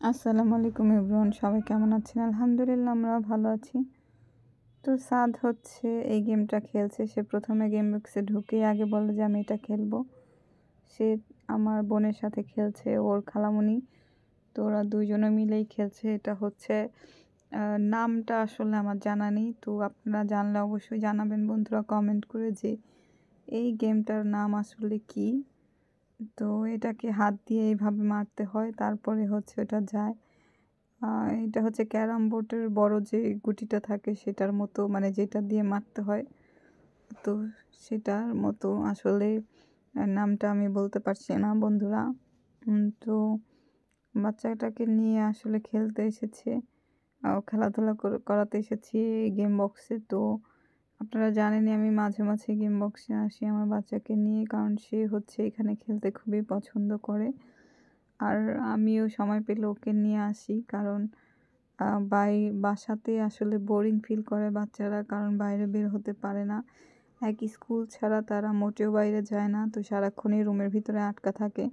আসসালামু আলাইকুম এভরিওয়ান, সবাই কেমন আছেন? আলহামদুলিল্লাহ আমরা ভালো আছি। তো সাদ হচ্ছে এই গেমটা খেলছে। সে প্রথমে গেম বক্সে ঢুকেই আগে বলে যে আমি এটা খেলবো। সে আমার বোনের সাথে খেলছে, ওর খালামণি। তো ওরা দুইজনে মিলেই খেলছে। এটা হচ্ছে নামটা আসলে আমার জানা নেই। তো আপনারা জানলে অবশ্যই জানাবেন বন্ধুরা কমেন্ট করে যে এই গেমটার নাম আসলে কী। তো এটাকে হাত দিয়ে এইভাবে মারতে হয়, তারপরে হচ্ছে ওটা যায়। এটা হচ্ছে ক্যারাম বোর্ডের বড় যে গুটিটা থাকে সেটার মতো, মানে যেটা দিয়ে মারতে হয়। তো সেটার মতো আসলে নামটা আমি বলতে পারছি না বন্ধুরা। তো বাচ্চাটাকে নিয়ে আসলে খেলতে এসেছে, খেলাধুলা করাতে এসেছি এই গেম বক্সে। তো আপনারা জানেনই আমি মাঝে মাঝে গেম বক্সে আসি আমার বাচ্চাকে নিয়ে, কারণ সে হচ্ছে এখানে খেলতে খুবই পছন্দ করে। আর আমিও সময় পেলে ওকে নিয়ে আসি, কারণ বাসাতে আসলে বোরিং ফিল করে বাচ্চারা, কারণ বাইরে বের হতে পারে না। এক স্কুল ছাড়া তারা মোটেও বাইরে যায় না, তো সারাক্ষণই রুমের ভিতরে আটকা থাকে।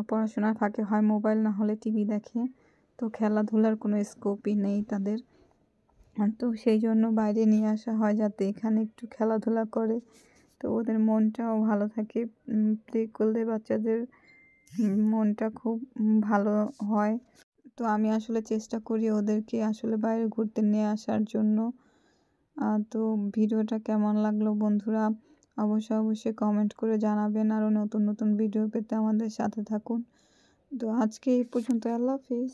পড়াশোনার ফাঁকে হয় মোবাইল, না হলে টিভি দেখে। তো খেলাধুলার কোনো স্কোপই নেই তাদের। তো সেই জন্য বাইরে নিয়ে আসা হয় যাতে এখানে একটু খেলাধুলা করে, তো ওদের মনটাও ভালো থাকে। প্লে করলে বাচ্চাদের মনটা খুব ভালো হয়। তো আমি আসলে চেষ্টা করি ওদেরকে আসলে বাইরে ঘুরতে নিয়ে আসার জন্য। তো ভিডিওটা কেমন লাগলো বন্ধুরা অবশ্যই কমেন্ট করে জানাবেন। আরও নতুন নতুন ভিডিও পেতে আমাদের সাথে থাকুন। তো আজকে এই পর্যন্ত, আল্লাহ হাফিজ।